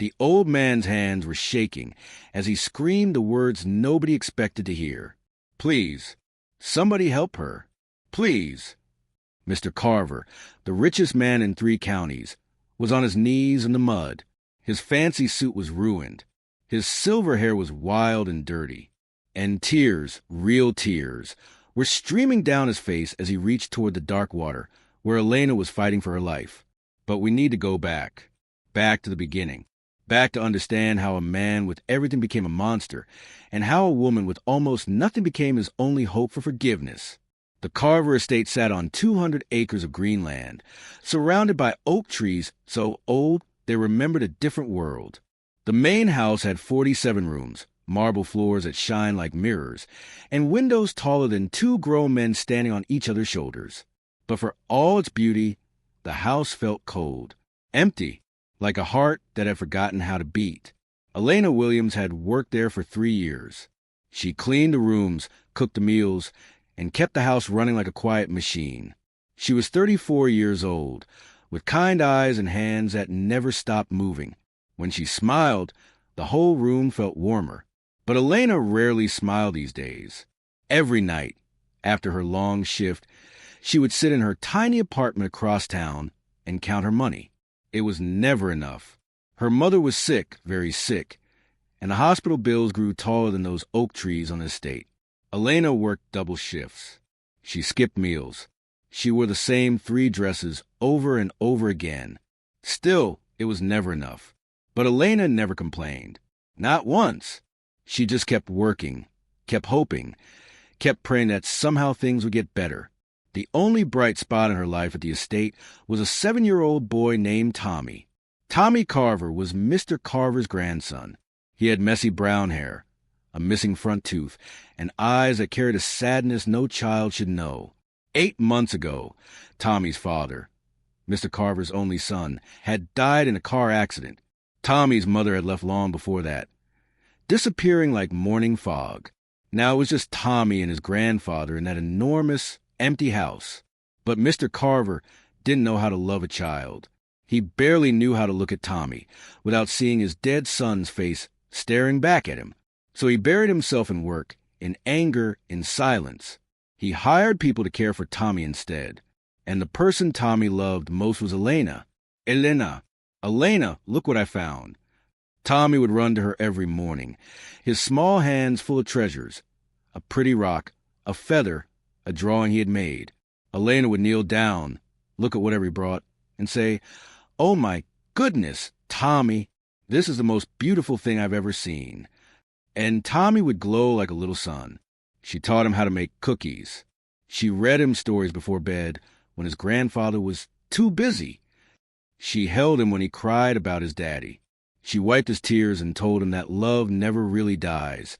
The old man's hands were shaking as he screamed the words nobody expected to hear. "Please, somebody help her. Please." Mr. Carver, the richest man in 3 counties, was on his knees in the mud. His fancy suit was ruined. His silver hair was wild and dirty. And tears, real tears, were streaming down his face as he reached toward the dark water where Elena was fighting for her life. But we need to go back to the beginning, back to understand how a man with everything became a monster, and how a woman with almost nothing became his only hope for forgiveness. The Carver estate sat on 200 acres of green land, surrounded by oak trees so old they remembered a different world. The main house had 47 rooms, marble floors that shine like mirrors, and windows taller than 2 grown men standing on each other's shoulders. But for all its beauty, the house felt cold, empty, like a heart that had forgotten how to beat. Elena Williams had worked there for 3 years. She cleaned the rooms, cooked the meals, and kept the house running like a quiet machine. She was 34 years old, with kind eyes and hands that never stopped moving. When she smiled, the whole room felt warmer. But Elena rarely smiled these days. Every night, after her long shift, she would sit in her tiny apartment across town and count her money. It was never enough. Her mother was sick, very sick, and the hospital bills grew taller than those oak trees on the estate. Elena worked double shifts. She skipped meals. She wore the same 3 dresses over and over again. Still, it was never enough. But Elena never complained. Not once. She just kept working, kept hoping, kept praying that somehow things would get better. The only bright spot in her life at the estate was a 7-year-old boy named Tommy. Tommy Carver was Mr. Carver's grandson. He had messy brown hair, a missing front tooth, and eyes that carried a sadness no child should know. 8 months ago, Tommy's father, Mr. Carver's only son, had died in a car accident. Tommy's mother had left long before that, disappearing like morning fog. Now it was just Tommy and his grandfather in that enormous, empty house. But Mr. Carver didn't know how to love a child. He barely knew how to look at Tommy without seeing his dead son's face staring back at him. So he buried himself in work, in anger, in silence. He hired people to care for Tommy instead. And the person Tommy loved most was Elena. Elena, look what I found. Tommy would run to her every morning, his small hands full of treasures. A pretty rock, a feather, a drawing he had made. Elena would kneel down, look at whatever he brought, and say, "Oh my goodness, Tommy, this is the most beautiful thing I've ever seen." And Tommy would glow like a little sun. She taught him how to make cookies. She read him stories before bed when his grandfather was too busy. She held him when he cried about his daddy. She wiped his tears and told him that love never really dies.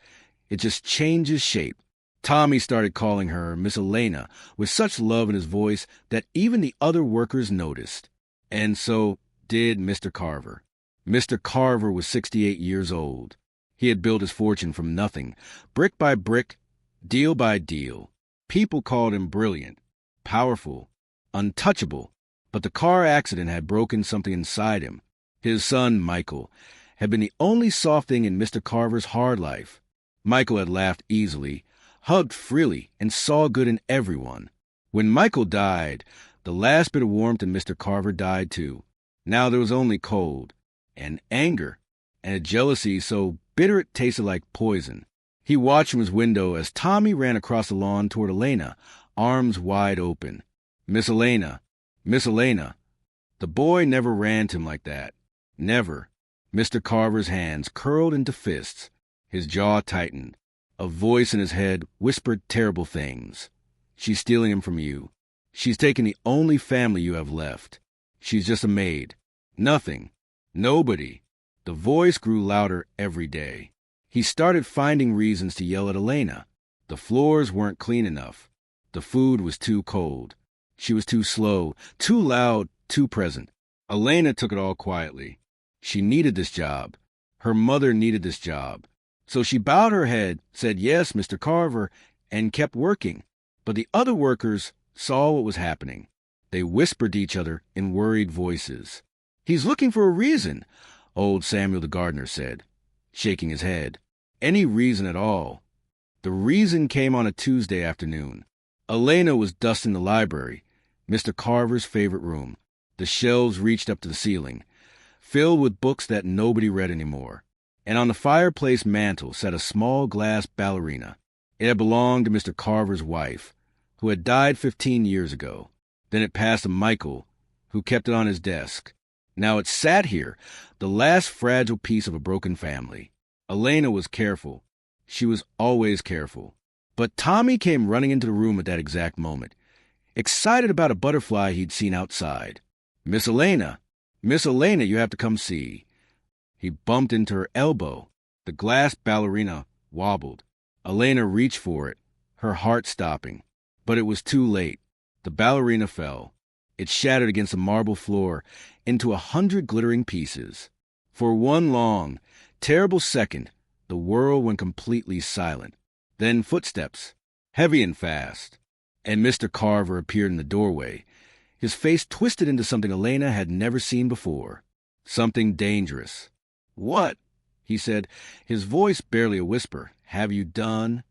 It just changes shape. Tommy started calling her Miss Elena with such love in his voice that even the other workers noticed. And so did Mr. Carver. Mr. Carver was 68 years old. He had built his fortune from nothing, brick by brick, deal by deal. People called him brilliant, powerful, untouchable. But the car accident had broken something inside him. His son, Michael, had been the only soft thing in Mr. Carver's hard life. Michael had laughed easily, hugged freely, and saw good in everyone. When Michael died, the last bit of warmth in Mr. Carver died too. Now there was only cold, and anger, and a jealousy so bitter it tasted like poison. He watched from his window as Tommy ran across the lawn toward Elena, arms wide open. Miss Elena, Miss Elena. The boy never ran to him like that. Never. Mr. Carver's hands curled into fists. His jaw tightened. A voice in his head whispered terrible things. "She's stealing him from you. She's taking the only family you have left. She's just a maid. Nothing. Nobody." The voice grew louder every day. He started finding reasons to yell at Elena. The floors weren't clean enough. The food was too cold. She was too slow, too loud, too present. Elena took it all quietly. She needed this job. Her mother needed this job. So she bowed her head, said, "Yes, Mr. Carver," and kept working. But the other workers saw what was happening. They whispered to each other in worried voices. "He's looking for a reason. old Samuel the gardener said, shaking his head. Any reason at all. The reason came on a Tuesday afternoon. Elena was dusting the library, Mr. Carver's favorite room. The shelves reached up to the ceiling, filled with books that nobody read anymore. And on the fireplace mantel sat a small glass ballerina. It had belonged to Mr. Carver's wife, who had died 15 years ago. Then it passed to Michael, who kept it on his desk. Now it sat here, the last fragile piece of a broken family. Elena was careful. She was always careful. But Tommy came running into the room at that exact moment, excited about a butterfly he'd seen outside. Miss Elena, you have to come see." He bumped into her elbow. The glass ballerina wobbled. Elena reached for it, her heart stopping. But it was too late. The ballerina fell. It shattered against the marble floor into 100 glittering pieces. For one long, terrible second, the world went completely silent. Then footsteps, heavy and fast. And Mr. Carver appeared in the doorway, his face twisted into something Elena had never seen before. Something dangerous. "What?" he said, his voice barely a whisper. "Have you done?"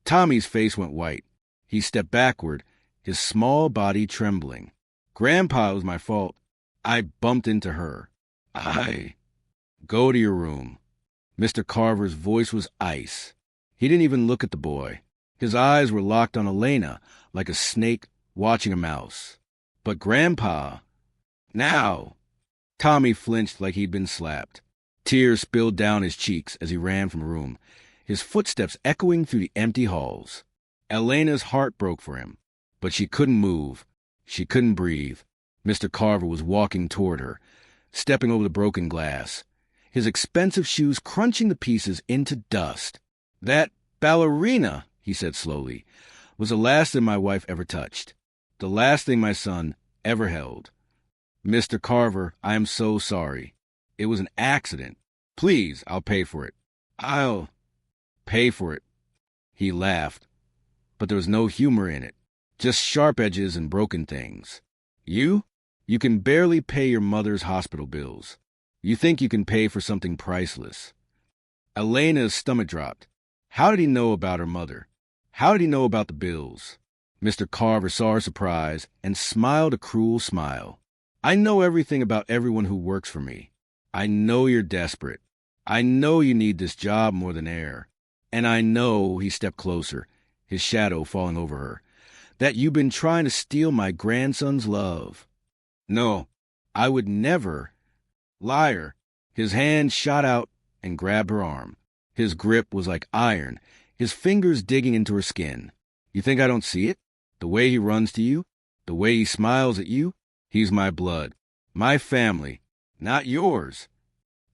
Tommy's face went white. He stepped backward, his small body trembling. "Grandpa, it was my fault. I bumped into her. Go to your room." Mr. Carver's voice was ice. He didn't even look at the boy. His eyes were locked on Elena like a snake watching a mouse. "But Grandpa..." "Now!" Tommy flinched like he'd been slapped. Tears spilled down his cheeks as he ran from the room, his footsteps echoing through the empty halls. Elena's heart broke for him, but she couldn't move. She couldn't breathe. Mr. Carver was walking toward her, stepping over the broken glass, his expensive shoes crunching the pieces into dust. "That ballerina," he said slowly, "was the last thing my wife ever touched. The last thing my son ever held. Mr. Carver, I am so sorry. It was an accident. Please, I'll pay for it. I'll pay for it." He laughed, but there was no humor in it, just sharp edges and broken things. You can barely pay your mother's hospital bills. You think you can pay for something priceless." Elena's stomach dropped. How did he know about her mother? How did he know about the bills? Mr. Carver saw her surprise and smiled a cruel smile. "I know everything about everyone who works for me. I know you're desperate. I know you need this job more than air. And I know," he stepped closer, his shadow falling over her, "that you've been trying to steal my grandson's love." "No, I would never." "Liar." His hand shot out and grabbed her arm. His grip was like iron, his fingers digging into her skin. "You think I don't see it? The way he runs to you? The way he smiles at you? He's my blood. My family. Not yours."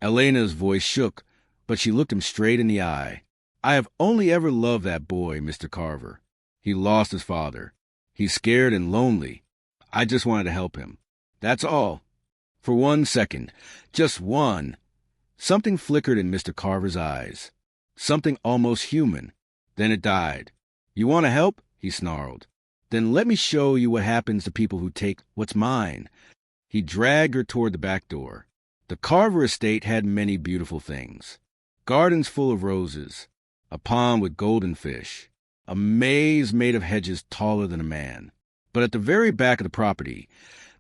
Elena's voice shook, but she looked him straight in the eye. "I have only ever loved that boy, Mr. Carver. He lost his father. He's scared and lonely. I just wanted to help him. That's all. For 1 second. Just one." Something flickered in Mr. Carver's eyes. Something almost human. Then it died. "You want to help?" he snarled. "Then let me show you what happens to people who take what's mine." He dragged her toward the back door. The Carver estate had many beautiful things. Gardens full of roses, a pond with golden fish, a maze made of hedges taller than a man. But at the very back of the property,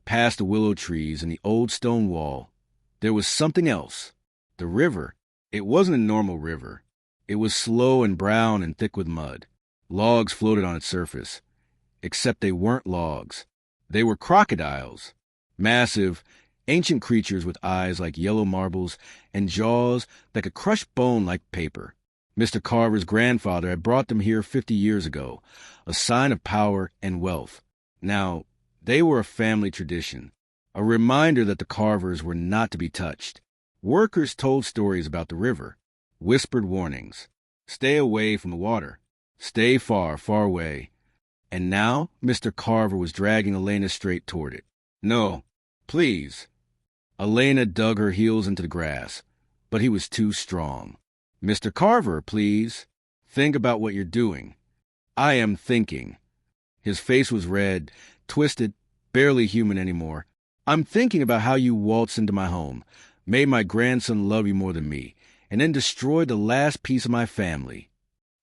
past the willow trees and the old stone wall, there was something else. The river. It wasn't a normal river. It was slow and brown and thick with mud. Logs floated on its surface. Except they weren't logs. They were crocodiles. Massive, ancient creatures with eyes like yellow marbles and jaws that could crush bone like paper. Mr. Carver's grandfather had brought them here 50 years ago, a sign of power and wealth. Now, they were a family tradition, a reminder that the Carvers were not to be touched. Workers told stories about the river, whispered warnings. Stay away from the water. Stay far, far away. And now Mr. Carver was dragging Elena straight toward it. "No, please." Elena dug her heels into the grass, but he was too strong. "Mr. Carver, please. Think about what you're doing." "I am thinking." His face was red, twisted, barely human anymore. "I'm thinking about how you waltzed into my home, made my grandson love you more than me, and then destroyed the last piece of my family.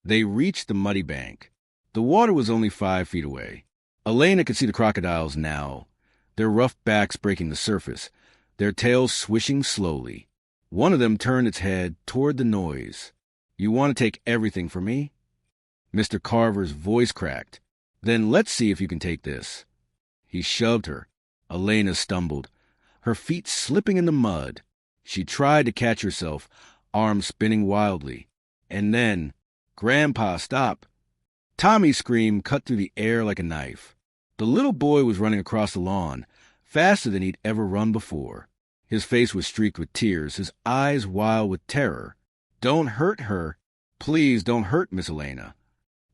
They reached the muddy bank. The water was only 5 feet away. Elena could see the crocodiles now, their rough backs breaking the surface, their tails swishing slowly. One of them turned its head toward the noise. You want to take everything from me? Mr. Carver's voice cracked. Then let's see if you can take this. He shoved her. Elena stumbled, her feet slipping in the mud. She tried to catch herself, arms spinning wildly. And then, Grandpa, stop! Tommy's scream cut through the air like a knife. The little boy was running across the lawn, faster than he'd ever run before. His face was streaked with tears, his eyes wild with terror. Don't hurt her. Please don't hurt Miss Elena.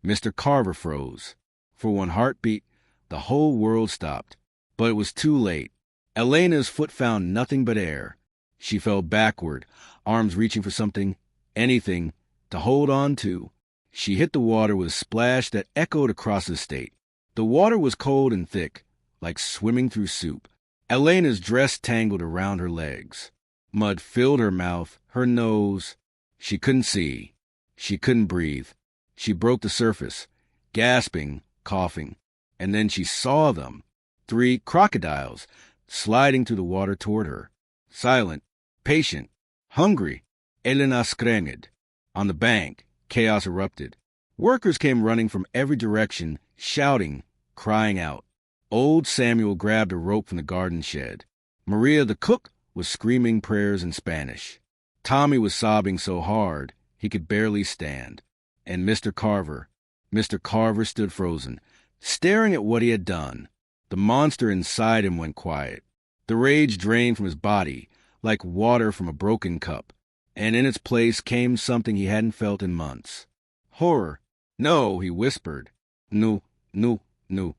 Mr. Carver froze. For one heartbeat, the whole world stopped. But it was too late. Elena's foot found nothing but air. She fell backward, arms reaching for something, anything, to hold on to. She hit the water with a splash that echoed across the estate. The water was cold and thick, like swimming through soup. Elena's dress tangled around her legs. Mud filled her mouth, her nose. She couldn't see. She couldn't breathe. She broke the surface, gasping, coughing. And then she saw them. 3 crocodiles, sliding through the water toward her. Silent, patient, hungry. Elena screamed. On the bank, chaos erupted. Workers came running from every direction, shouting, crying out. Old Samuel grabbed a rope from the garden shed. Maria, the cook, was screaming prayers in Spanish. Tommy was sobbing so hard he could barely stand. And Mr. Carver stood frozen, staring at what he had done. The monster inside him went quiet. The rage drained from his body, like water from a broken cup, and in its place came something he hadn't felt in months. Horror. No, he whispered. No, no, no.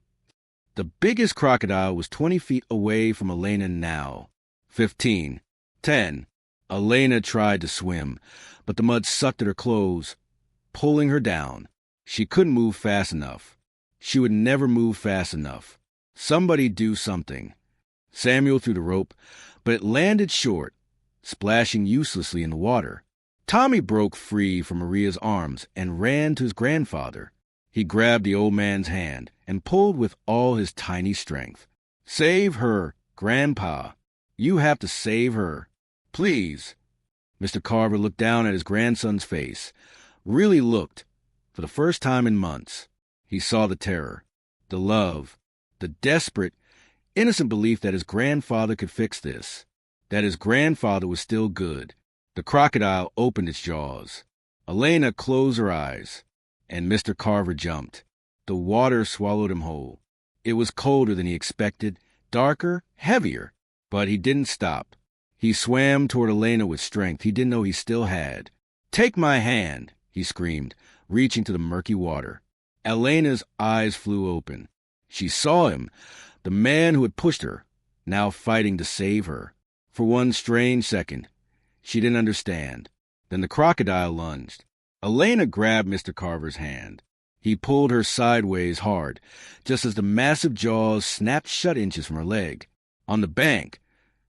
The biggest crocodile was 20 feet away from Elena now. 15. 10. Elena tried to swim, but the mud sucked at her clothes, pulling her down. She couldn't move fast enough. She would never move fast enough. Somebody do something. Samuel threw the rope, but it landed short, splashing uselessly in the water. Tommy broke free from Maria's arms and ran to his grandfather. He grabbed the old man's hand and pulled with all his tiny strength. Save her, Grandpa. You have to save her. Please. Mr. Carver looked down at his grandson's face. Really looked. For the first time in months. He saw the terror, the love, the desperate, innocent belief that his grandfather could fix this, that his grandfather was still good. The crocodile opened its jaws. Elena closed her eyes, and Mr. Carver jumped. The water swallowed him whole. It was colder than he expected, darker, heavier, but he didn't stop. He swam toward Elena with strength he didn't know he still had. Take my hand, he screamed, reaching to the murky water. Elena's eyes flew open. She saw him, the man who had pushed her, now fighting to save her. For one strange second, she didn't understand. Then the crocodile lunged. Elena grabbed Mr. Carver's hand. He pulled her sideways hard, just as the massive jaws snapped shut inches from her leg. On the bank,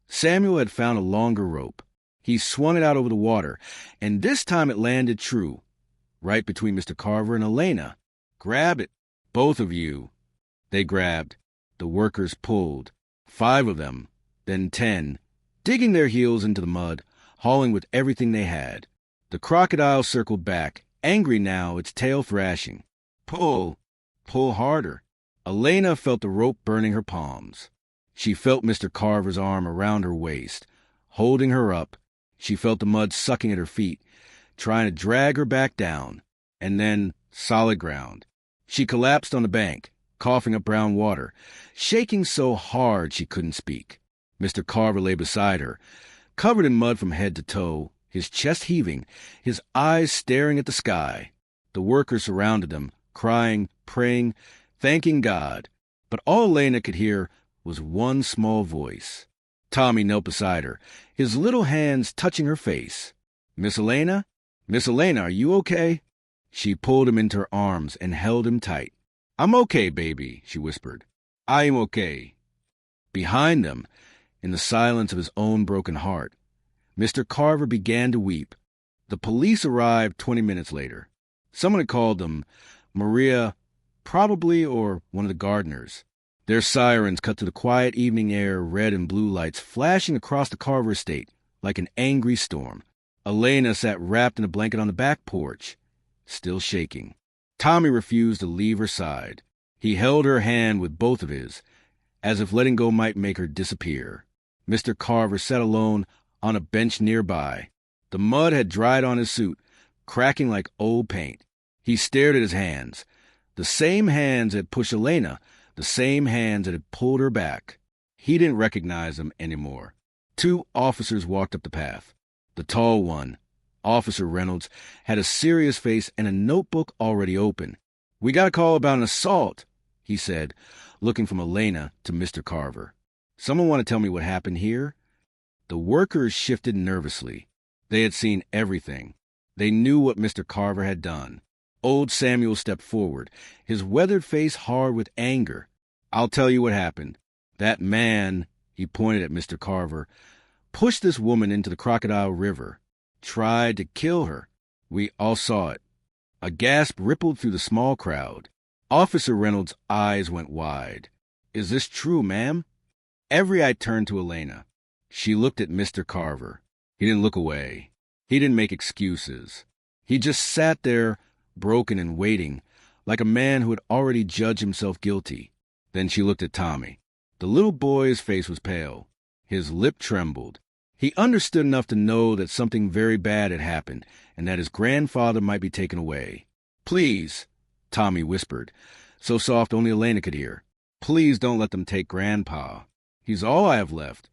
Samuel had found a longer rope. He swung it out over the water, and this time it landed true, right between Mr. Carver and Elena. Grab it, both of you. They grabbed. The workers pulled. 5 of them, then 10, digging their heels into the mud, hauling with everything they had. The crocodile circled back, angry now, its tail thrashing. Pull. Pull harder. Elena felt the rope burning her palms. She felt Mr. Carver's arm around her waist, holding her up. She felt the mud sucking at her feet, trying to drag her back down, and then solid ground. She collapsed on the bank, coughing up brown water, shaking so hard she couldn't speak. Mr. Carver lay beside her, covered in mud from head to toe, his chest heaving, his eyes staring at the sky. The workers surrounded him, crying, praying, thanking God. But all Elena could hear was one small voice. Tommy knelt beside her, his little hands touching her face. Miss Elena? Miss Elena, are you okay? She pulled him into her arms and held him tight. I'm okay, baby, she whispered. I am okay. Behind them, in the silence of his own broken heart, Mr. Carver began to weep. The police arrived 20 minutes later. Someone had called them Maria, probably, or one of the gardeners. Their sirens cut through the quiet evening air, red and blue lights flashing across the Carver estate like an angry storm. Elena sat wrapped in a blanket on the back porch, still shaking. Tommy refused to leave her side. He held her hand with both of his, as if letting go might make her disappear. Mr. Carver sat alone on a bench nearby. The mud had dried on his suit, cracking like old paint. He stared at his hands. The same hands that pushed Elena, the same hands that had pulled her back. He didn't recognize them anymore. 2 officers walked up the path. The tall one, Officer Reynolds, had a serious face and a notebook already open. "We got a call about an assault," he said, looking from Elena to Mr. Carver. "Someone want to tell me what happened here?" The workers shifted nervously. They had seen everything. They knew what Mr. Carver had done. Old Samuel stepped forward, his weathered face hard with anger. "I'll tell you what happened. That man," he pointed at Mr. Carver, "pushed this woman into the Crocodile River, tried to kill her. We all saw it." A gasp rippled through the small crowd. Officer Reynolds' eyes went wide. "Is this true, ma'am?" Every eye turned to Elena. She looked at Mr. Carver. He didn't look away. He didn't make excuses. He just sat there, broken and waiting, like a man who had already judged himself guilty. Then she looked at Tommy. The little boy's face was pale. His lip trembled. He understood enough to know that something very bad had happened and that his grandfather might be taken away. "Please," Tommy whispered, so soft only Elena could hear. "Please don't let them take Grandpa. He's all I have left."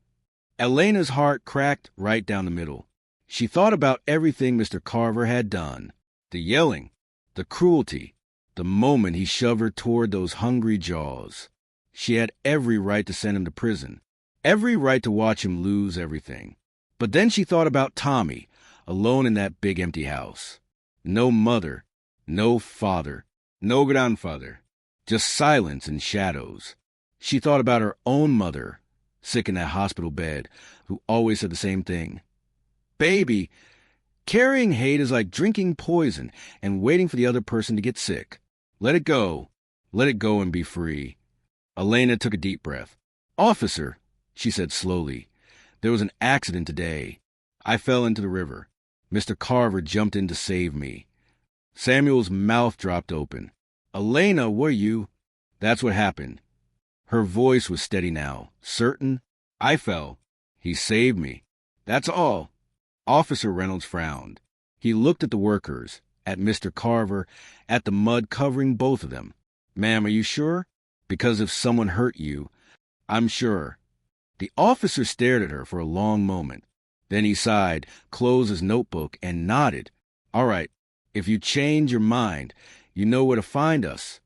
Elena's heart cracked right down the middle. She thought about everything Mr. Carver had done. The yelling, the cruelty, the moment he shoved her toward those hungry jaws. She had every right to send him to prison, every right to watch him lose everything. But then she thought about Tommy, alone in that big empty house. No mother, no father, no grandfather, just silence and shadows. She thought about her own mother, sick in that hospital bed, who always said the same thing. "Baby, carrying hate is like drinking poison and waiting for the other person to get sick. Let it go. Let it go and be free." Elena took a deep breath. "Officer," she said slowly, "there was an accident today. I fell into the river. Mr. Carver jumped in to save me." Samuel's mouth dropped open. "Elena, were you—" "That's what happened." Her voice was steady now, certain. "I fell. He saved me. That's all." Officer Reynolds frowned. He looked at the workers, at Mr. Carver, at the mud covering both of them. "Ma'am, are you sure? Because if someone hurt you—" "I'm sure." The officer stared at her for a long moment. Then he sighed, closed his notebook, and nodded. "All right. If you change your mind, you know where to find us."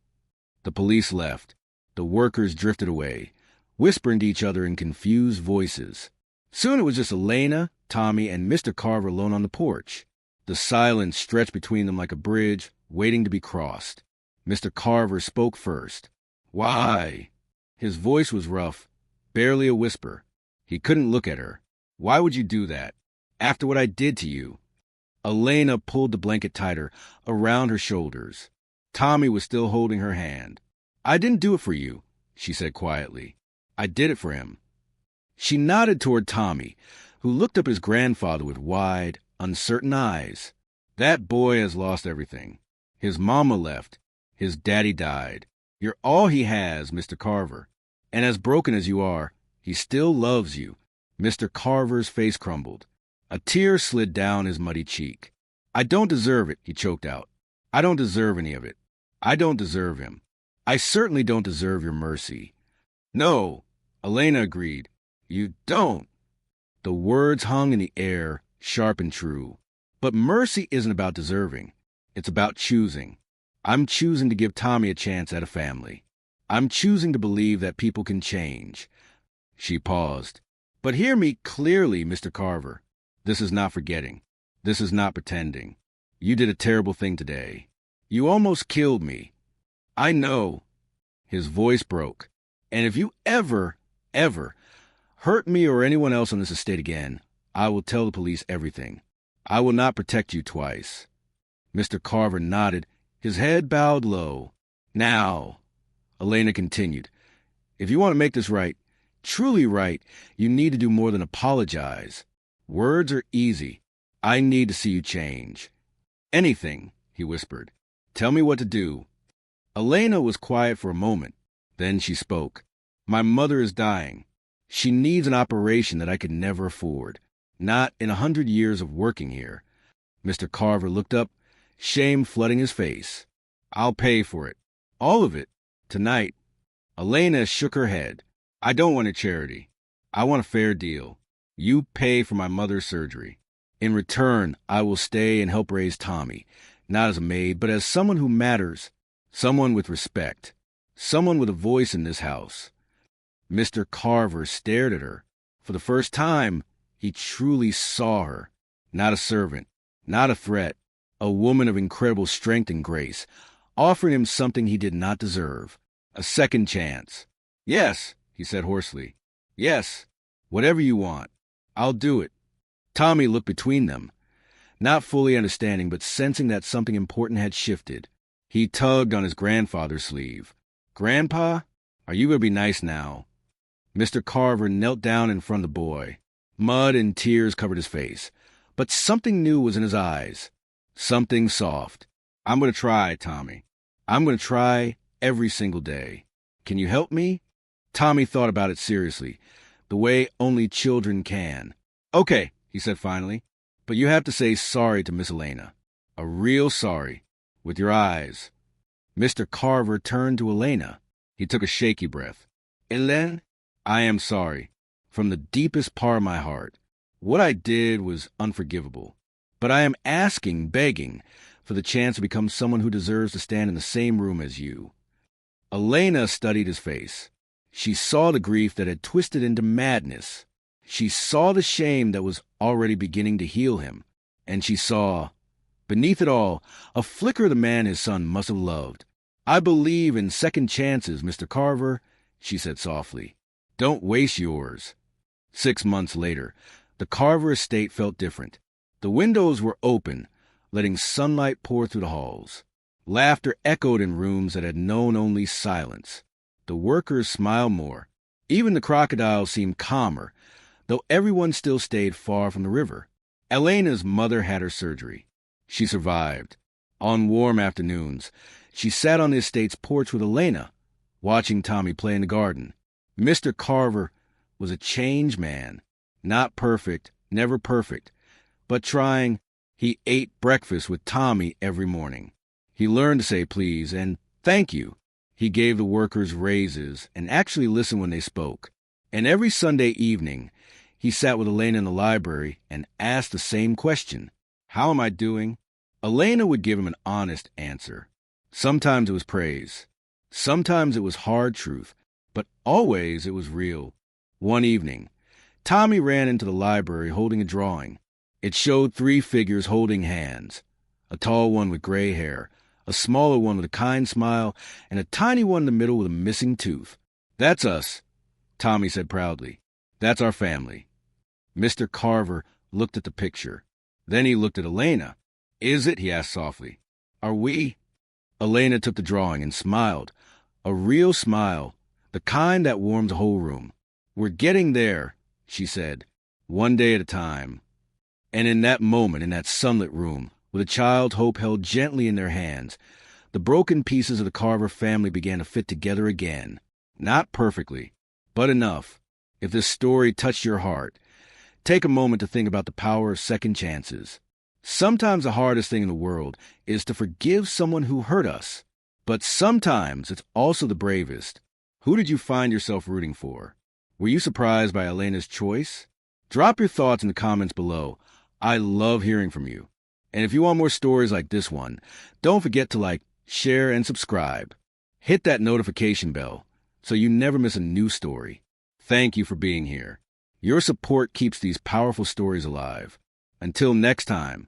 The police left. The workers drifted away, whispering to each other in confused voices. Soon it was just Elena, Tommy, and Mr. Carver alone on the porch. The silence stretched between them like a bridge, waiting to be crossed. Mr. Carver spoke first. "Why?" His voice was rough, barely a whisper. He couldn't look at her. "Why would you do that? After what I did to you?" Elena pulled the blanket tighter around her shoulders. Tommy was still holding her hand. "I didn't do it for you," she said quietly. "I did it for him." She nodded toward Tommy, who looked up at his grandfather with wide, uncertain eyes. "That boy has lost everything. His mama left. His daddy died. You're all he has, Mr. Carver. And as broken as you are, he still loves you." Mr. Carver's face crumbled. A tear slid down his muddy cheek. "I don't deserve it," he choked out. "I don't deserve any of it. I don't deserve him. I certainly don't deserve your mercy." "No," Elena agreed. "You don't." The words hung in the air, sharp and true. But mercy isn't about deserving. It's about choosing. I'm choosing to give Tommy a chance at a family. I'm choosing to believe that people can change. She paused. "But hear me clearly, Mr. Carver. This is not forgetting. This is not pretending. You did a terrible thing today. You almost killed me. I know." His voice broke. "And if you ever hurt me or anyone else on this estate again, I will tell the police everything. I will not protect you twice. Mr. Carver nodded, his head bowed low. Now, Elena continued, if you want to make this right, truly right, you need to do more than apologize. Words are easy. I need to see you change. Anything, he whispered. Tell me what to do. Elena was quiet for a moment. Then she spoke. My mother is dying. She needs an operation that I could never afford. Not in 100 years of working here. Mr. Carver looked up, shame flooding his face. I'll pay for it. All of it. Tonight. Elena shook her head. I don't want a charity. I want a fair deal. You pay for my mother's surgery. In return, I will stay and help raise Tommy, not as a maid, but as someone who matters, someone with respect, someone with a voice in this house. Mr. Carver stared at her. For the first time, he truly saw her. Not a servant, not a threat, a woman of incredible strength and grace, offering him something he did not deserve, a second chance. Yes, he said hoarsely. Yes, whatever you want. I'll do it. Tommy looked between them, not fully understanding but sensing that something important had shifted. He tugged on his grandfather's sleeve. Grandpa, are you going to be nice now? Mr. Carver knelt down in front of the boy. Mud and tears covered his face, but something new was in his eyes. Something soft. I'm going to try, Tommy. I'm going to try every single day. Can you help me? Tommy thought about it seriously, the way only children can. Okay, he said finally, but you have to say sorry to Miss Elena. A real sorry. With your eyes. Mr. Carver turned to Elena. He took a shaky breath. Hélène, I am sorry. From the deepest part of my heart. What I did was unforgivable. But I am asking, begging, for the chance to become someone who deserves to stand in the same room as you. Elena studied his face. She saw the grief that had twisted into madness. She saw the shame that was already beginning to heal him. And she saw, beneath it all, a flicker of the man his son must have loved. I believe in second chances, Mr. Carver, she said softly. Don't waste yours. 6 months later, the Carver estate felt different. The windows were open, letting sunlight pour through the halls. Laughter echoed in rooms that had known only silence. The workers smiled more. Even the Crocodile seemed calmer, though everyone still stayed far from the river. Elena's mother had her surgery. She survived. On warm afternoons, she sat on the estate's porch with Elena, watching Tommy play in the garden. Mr. Carver was a changed man. Not perfect, never perfect, but trying. He ate breakfast with Tommy every morning. He learned to say please and thank you. He gave the workers raises and actually listened when they spoke. And every Sunday evening, he sat with Elena in the library and asked the same question. How am I doing? Elena would give him an honest answer. Sometimes it was praise. Sometimes it was hard truth, but always it was real. One evening, Tommy ran into the library holding a drawing. It showed 3 figures holding hands, a tall one with gray hair, a smaller one with a kind smile, and a tiny one in the middle with a missing tooth. That's us, Tommy said proudly. That's our family. Mr. Carver looked at the picture. Then he looked at Elena. Is it? He asked softly. Are we? Elena took the drawing and smiled. A real smile, the kind that warms a whole room. We're getting there, she said, one day at a time. And in that moment, in that sunlit room, with a child's hope held gently in their hands, the broken pieces of the Carver family began to fit together again. Not perfectly, but enough. If this story touched your heart, take a moment to think about the power of second chances. Sometimes the hardest thing in the world is to forgive someone who hurt us. But sometimes it's also the bravest. Who did you find yourself rooting for? Were you surprised by Elena's choice? Drop your thoughts in the comments below. I love hearing from you. And if you want more stories like this one, don't forget to like, share, and subscribe. Hit that notification bell so you never miss a new story. Thank you for being here. Your support keeps these powerful stories alive. Until next time,